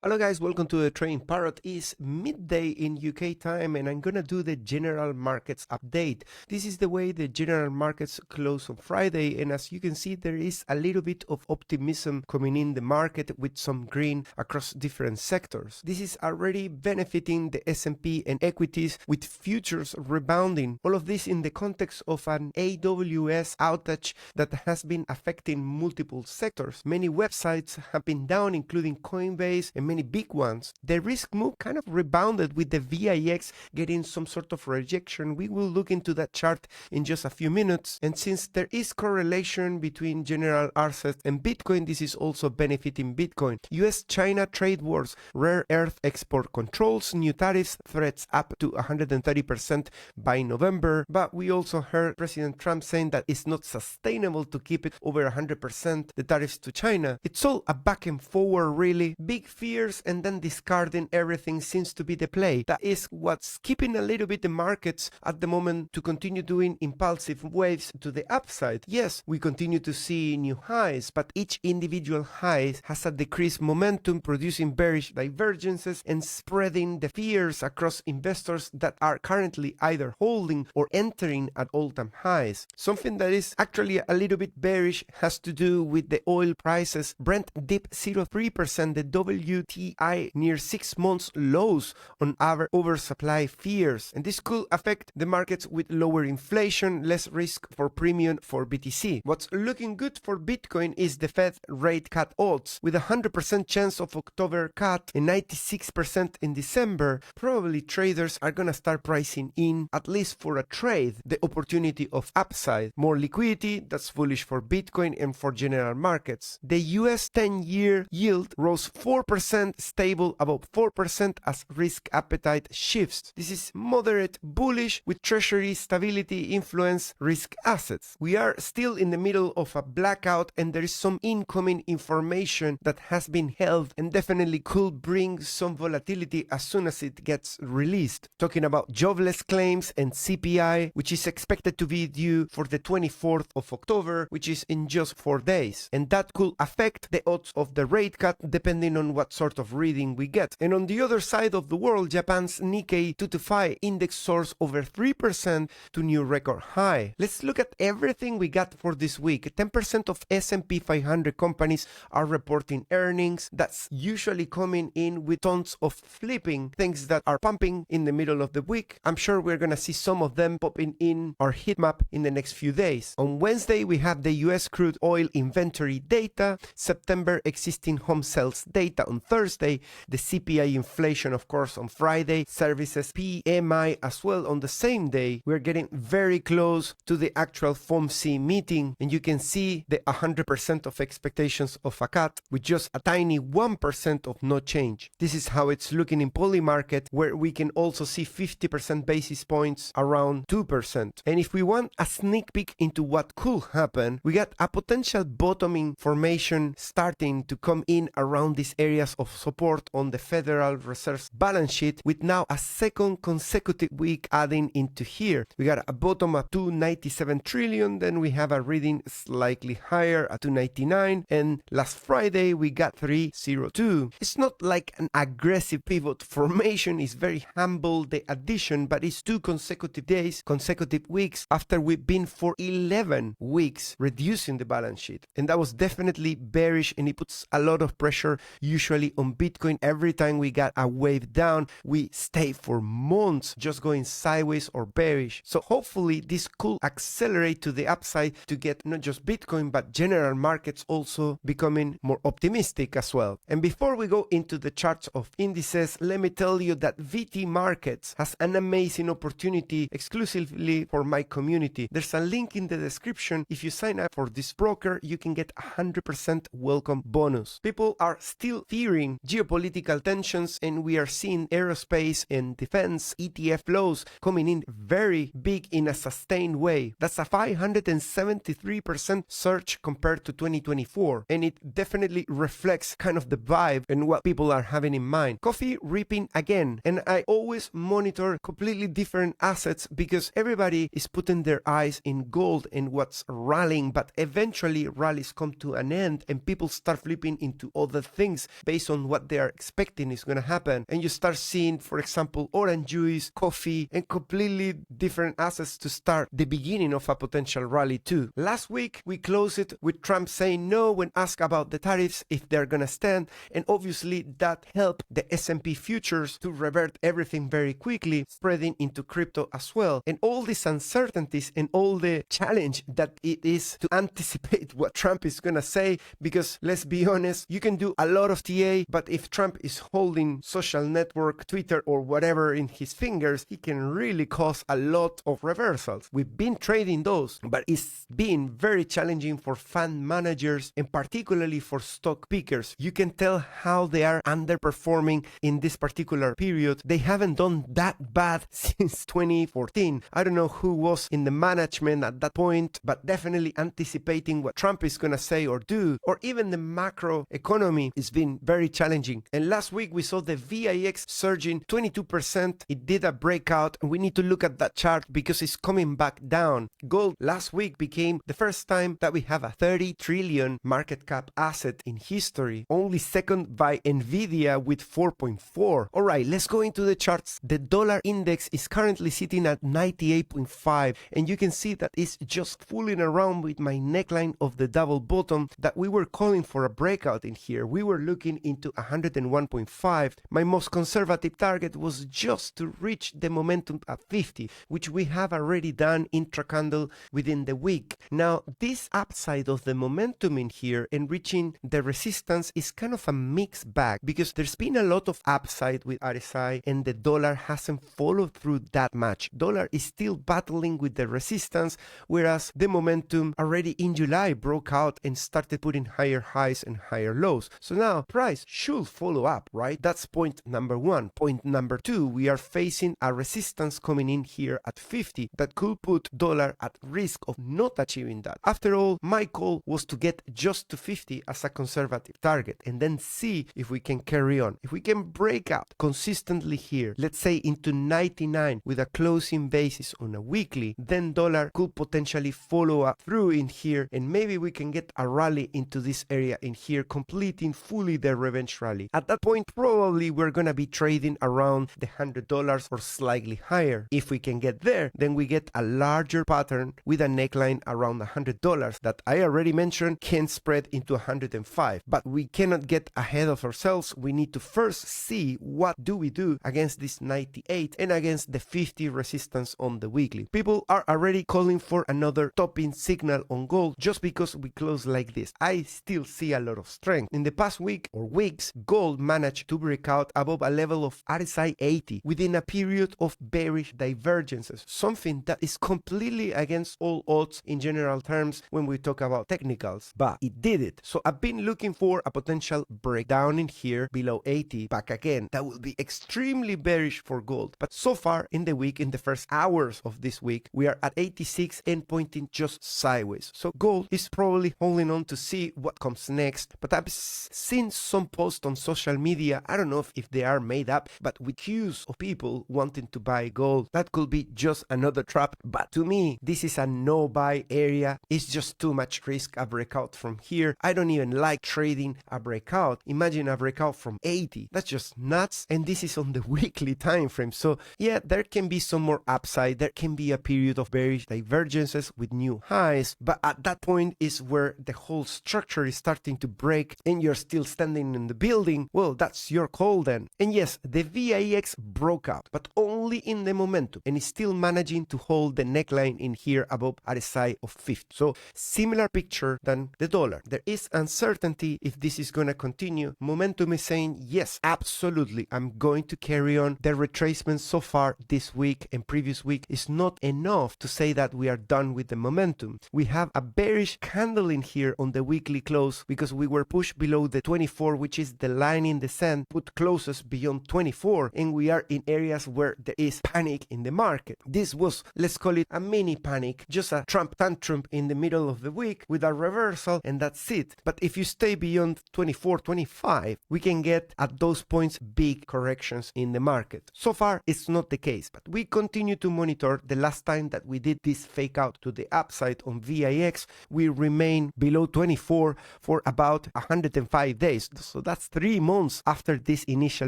Hello guys, welcome to the Trading Parrot. It's midday in UK time and I'm gonna do the general markets update. This is the way the general markets close on Friday, and as you can see there is a little bit of optimism coming in the market with some green across different sectors. This is already benefiting the S&P and equities with futures rebounding. All of this in the context of an AWS outage that has been affecting multiple sectors. Many websites have been down, including Coinbase and many big ones. The risk move kind of rebounded with the VIX getting some sort of rejection. We will look into that chart in just a few minutes. And since there is correlation between general assets and Bitcoin, this is also benefiting Bitcoin. US-China trade wars, rare earth export controls, new tariffs, threats up to 130% by November. But we also heard President Trump saying that it's not sustainable to keep it over 100%, the tariffs to China. It's all a back and forward really. Big fears and then discarding everything seems to be the play. That is what's keeping a little bit the markets at the moment to continue doing impulsive waves to the upside. Yes, we continue to see new highs, but each individual high has a decreased momentum, producing bearish divergences and spreading the fears across investors that are currently either holding or entering at all-time highs. Something that is actually a little bit bearish has to do with the oil prices. Brent dipped 0.3%, the WTI near 6 months lows on our oversupply fears, and this could affect the markets with lower inflation, less risk for premium for BTC. What's looking good for Bitcoin is the Fed rate cut odds. With a 100% chance of October cut and 96% in December, probably traders are gonna start pricing in, at least for a trade, the opportunity of upside. More liquidity, that's bullish for Bitcoin and for general markets. The US 10-year yield rose 4%, stable above 4% as risk appetite shifts. This is moderate bullish with treasury stability influence risk assets. We are still in the middle of a blackout and there is some incoming information that has been held and definitely could bring some volatility as soon as it gets released. Talking about jobless claims and CPI, which is expected to be due for the 24th of October, which is in just 4 days. And that could affect the odds of the rate cut depending on what sort of reading we get. And on the other side of the world, Japan's Nikkei 225 index soars over 3% to new record high. Let's look at everything we got for this week. 10% of S&P 500 companies are reporting earnings. That's usually coming in with tons of flipping, things that are pumping in the middle of the week. I'm sure we're gonna see some of them popping in our heat map in the next few days. On Wednesday, we have the US crude oil inventory data, September existing home sales data on Thursday, the CPI inflation of course on Friday, services PMI as well on the same day. We're getting very close to the actual FOMC meeting, and you can see the 100% of expectations of a cut with just a tiny 1% of no change. This is how it's looking in poly market, where we can also see 50% basis points around 2%. And if we want a sneak peek into what could happen, we got a potential bottoming formation starting to come in around these areas of support on the Federal Reserve's balance sheet, with now a second consecutive week adding into here. We got a bottom at 297 trillion, then we have a reading slightly higher at 299, and last Friday we got 302. It's not like an aggressive pivot formation, it's very humble, the addition, but it's 2 consecutive days, consecutive weeks after we've been for 11 weeks reducing the balance sheet. And that was definitely bearish, and it puts a lot of pressure usually on Bitcoin. Every time we got a wave down, we stay for months just going sideways or bearish. So hopefully this could accelerate to the upside to get not just Bitcoin but general markets also becoming more optimistic as well. And before we go into the charts of indices, let me tell you that VT Markets has an amazing opportunity exclusively for my community. There's a link in the description. If you sign up for this broker, you can get 100% welcome bonus. People are still fearing geopolitical tensions, and we are seeing aerospace and defense ETF flows coming in very big in a sustained way. That's a 573% surge compared to 2024, and it definitely reflects kind of the vibe and what people are having in mind. Coffee ripping again, and I always monitor completely different assets because everybody is putting their eyes in gold and what's rallying, but eventually rallies come to an end and people start flipping into other things based based on what they are expecting is going to happen. And you start seeing, for example, orange juice, coffee, and completely different assets to start the beginning of a potential rally too. Last week, we closed it with Trump saying no when asked about the tariffs, if they're going to stand. And obviously that helped the S&P futures to revert everything very quickly, spreading into crypto as well. And all these uncertainties and all the challenge that it is to anticipate what Trump is going to say, because let's be honest, you can do a lot of TA, but if Trump is holding social network, Twitter or whatever in his fingers, he can really cause a lot of reversals. We've been trading those, but it's been very challenging for fund managers and particularly for stock pickers. You can tell how they are underperforming in this particular period. They haven't done that bad since 2014. I don't know who was in the management at that point, but definitely anticipating what Trump is going to say or do, or even the macro economy, has been very challenging. And last week we saw the VIX surging 22%. It did a breakout, and we need to look at that chart because it's coming back down. Gold last week became the first time that we have a 30 trillion market cap asset in history, only second by Nvidia with 4.4. All right, let's go into the charts. The dollar index is currently sitting at 98.5, and you can see that it's just fooling around with my neckline of the double bottom that we were calling for a breakout in here. We were looking into 101.5. My most conservative target was just to reach the momentum at 50, which we have already done intra-candle within the week. Now, this upside of the momentum in here and reaching the resistance is kind of a mixed bag, because there's been a lot of upside with RSI and the dollar hasn't followed through that much. Dollar is still battling with the resistance, whereas the momentum already in July broke out and started putting higher highs and higher lows. So now price should follow up, right? That's point number one. Point number two, we are facing a resistance coming in here at 50 that could put dollar at risk of not achieving that. After all, my call was to get just to 50 as a conservative target and then see if we can carry on. If we can break out consistently here, let's say into 99 with a closing basis on a weekly, then dollar could potentially follow up through in here, and maybe we can get a rally into this area in here, completing fully the revenge rally. At that point, probably we're gonna be trading around the $100 or slightly higher. If we can get there, then we get a larger pattern with a neckline around $100 that I already mentioned can spread into 105. But we cannot get ahead of ourselves. We need to first see what do we do against this 98 and against the 50 resistance on the weekly. People are already calling for another topping signal on gold just because we close like this. I still see a lot of strength. In the past week or weeks, gold managed to break out above a level of RSI 80 within a period of bearish divergences, something that is completely against all odds in general terms when we talk about technicals, but it did it. So I've been looking for a potential breakdown in here below 80 back again. That will be extremely bearish for gold. But so far in the week, in the first hours of this week, we are at 86 and pointing just sideways. So gold is probably holding on to see what comes next. But I've seen some posts on social media, I don't know if they are made up, but with cues of people wanting to buy gold. That could be just another trap. But to me, this is a no buy area. It's just too much risk, a breakout from here. I don't even like trading a breakout. Imagine a breakout from 80. That's just nuts. And this is on the weekly time frame. So yeah, there can be some more upside. There can be a period of bearish divergences with new highs. But at that point is where the whole structure is starting to break and you're still standing in the building. Well, that's your call then. And yes, the VIX broke out, but only in the momentum, and is still managing to hold the neckline in here above RSI of 50. So similar picture than the dollar. There is uncertainty if this is going to continue. Momentum is saying yes, absolutely, I'm going to carry on. The retracement so far this week and previous week is not enough to say that we are done with the momentum. We have a bearish candle in here on the weekly close because we were pushed below the 24, which is the line in the sand, put closest beyond 24, and we are in areas where there is panic in the market. This was, let's call it a mini panic, just a Trump tantrum in the middle of the week with a reversal, and that's it. But if you stay beyond 24, 25, we can get at those points big corrections in the market. So far, it's not the case, but we continue to monitor. The last time that we did this fake out to the upside on VIX, we remain below 24 for about 105 days. So So that's 3 months after this initial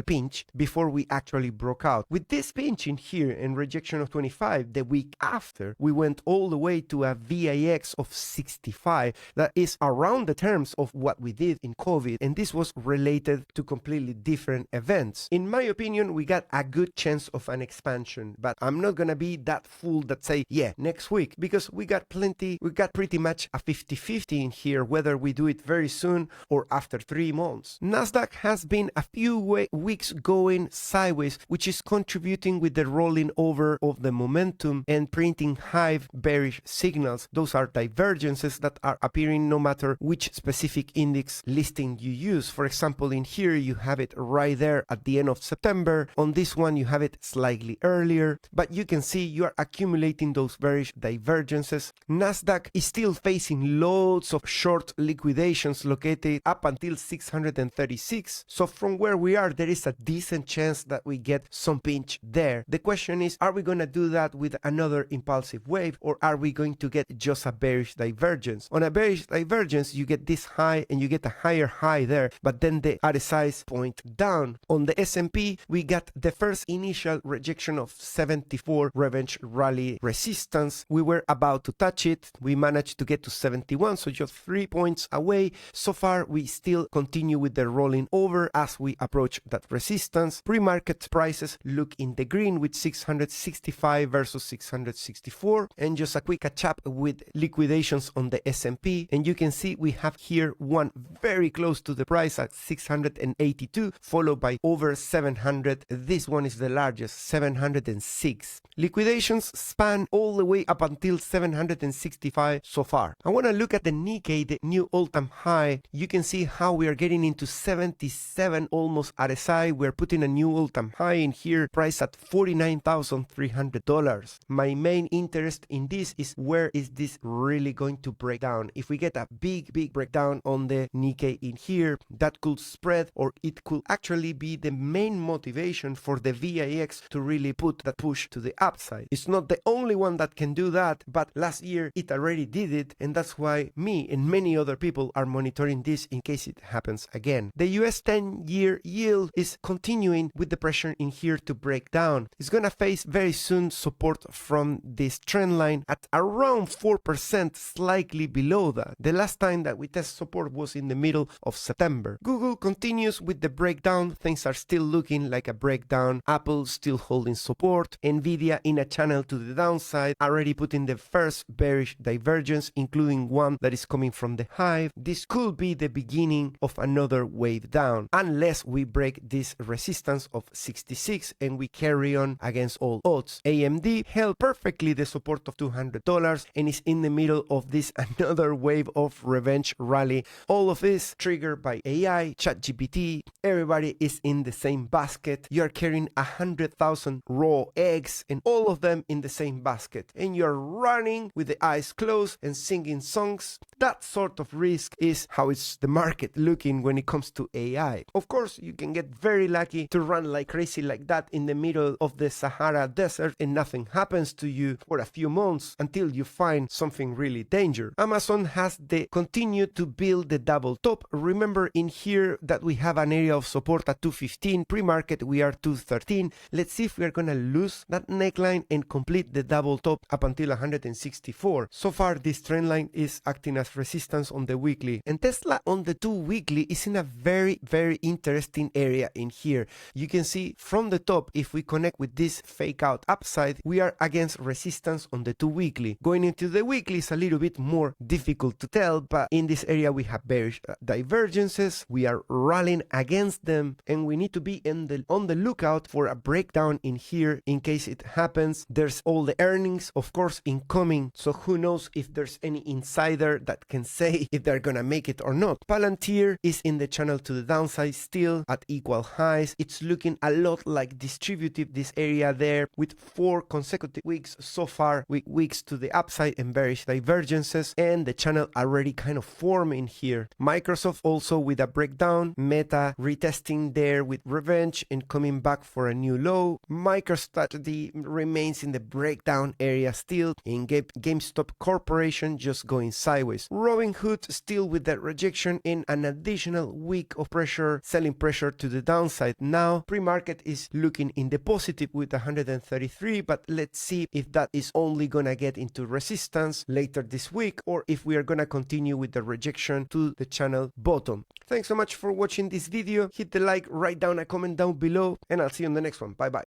pinch before we actually broke out. With this pinch in here and rejection of 25, the week after, we went all the way to a VIX of 65. That is around the terms of what we did in COVID, and this was related to completely different events. In my opinion, we got a good chance of an expansion, but I'm not gonna be that fool that say, yeah, next week, because we got pretty much a 50-50 in here, whether we do it very soon or after 3 months. Nasdaq has been a few weeks going sideways, which is contributing with the rolling over of the momentum and printing high bearish signals. Those are divergences that are appearing no matter which specific index listing you use. For example, in here you have it right there at the end of September. On this one you have it slightly earlier, but you can see you are accumulating those bearish divergences. Nasdaq is still facing loads of short liquidations located up until 636. So from where we are, there is a decent chance that we get some pinch there. The question is, are we going to do that with another impulsive wave, or are we going to get just a bearish divergence? On a bearish divergence, you get this high and you get a higher high there, but then the RSIs point down. On the S&P, we got the first initial rejection of 74 revenge rally resistance. We were about to touch it. We managed to get to 71, so just 3 points away. So far, we still continue with the rolling over as we approach that resistance. Pre-market prices look in the green with 665 versus 664. And just a quick catch up with liquidations on the S&P. And you can see we have here one very close to the price at 682, followed by over 700. This one is the largest, 706. Liquidations span all the way up until 765 so far. I want to look at the Nikkei, the new all-time high. You can see how we are getting into 77 almost RSI. We're putting a new all-time high in here, price at $49,300. My main interest in this is where is this really going to break down. If we get a big breakdown on the Nikkei in here, that could spread, or it could actually be the main motivation for the VIX to really put that push to the upside. It's not the only one that can do that, but last year it already did it, and that's why me and many other people are monitoring this in case it happens again. The US 10-year yield is continuing with the pressure in here to break down. It's gonna face very soon support from this trend line at around 4%, slightly below that. The last time that we test support was in the middle of September. Google continues with the breakdown. Things are still looking like a breakdown. Apple still holding support. Nvidia in a channel to the downside, already putting the first bearish divergence, including one that is coming from the high. This could be the beginning of another wave down, unless we break this resistance of 66 and we carry on against all odds. AMD held perfectly the support of $200 and is in the middle of this another wave of revenge rally. All of this triggered by AI, ChatGPT. Everybody is in the same basket. You are carrying 100,000 raw eggs and all of them in the same basket, and you're running with the eyes closed and singing songs. That sort of risk is how it's the market looking when it comes to AI. Of course, you can get very lucky to run like crazy like that in the middle of the Sahara Desert and nothing happens to you for a few months until you find something really dangerous. Amazon has continued to build the double top. Remember in here that we have an area of support at 215. Pre-market we are 213. Let's see if we are gonna lose that neckline and complete the double top up until 164. So far this trend line is acting as resistance on the weekly, and Tesla on the 2 weekly is in a very interesting area in here. You can see from the top, if we connect with this fake out upside, we are against resistance on the 2 weekly. Going into the weekly is a little bit more difficult to tell, but in this area we have bearish divergences. We are rallying against them, and we need to be on the lookout for a breakdown in here in case it happens. There's all the earnings, of course, incoming, so who knows if there's any insider that can say if they're gonna make it or not. Palantir is in the channel to the downside still at equal highs. It's looking a lot like distributive, this area there, with 4 consecutive weeks so far with weeks to the upside and bearish divergences, and the channel already kind of forming here. Microsoft also with a breakdown. Meta retesting there with revenge and coming back for a new low. MicroStrategy remains in the breakdown area still, and GameStop Corporation just going sideways. Robinhood still with that rejection and an additional week of pressure, selling pressure to the downside. Now pre-market is looking in the positive with 133, but let's see if that is only gonna get into resistance later this week or if we are gonna continue with the rejection to the channel bottom. Thanks so much for watching this video. Hit the like, write down a comment down below, and I'll see you in the next one. Bye bye.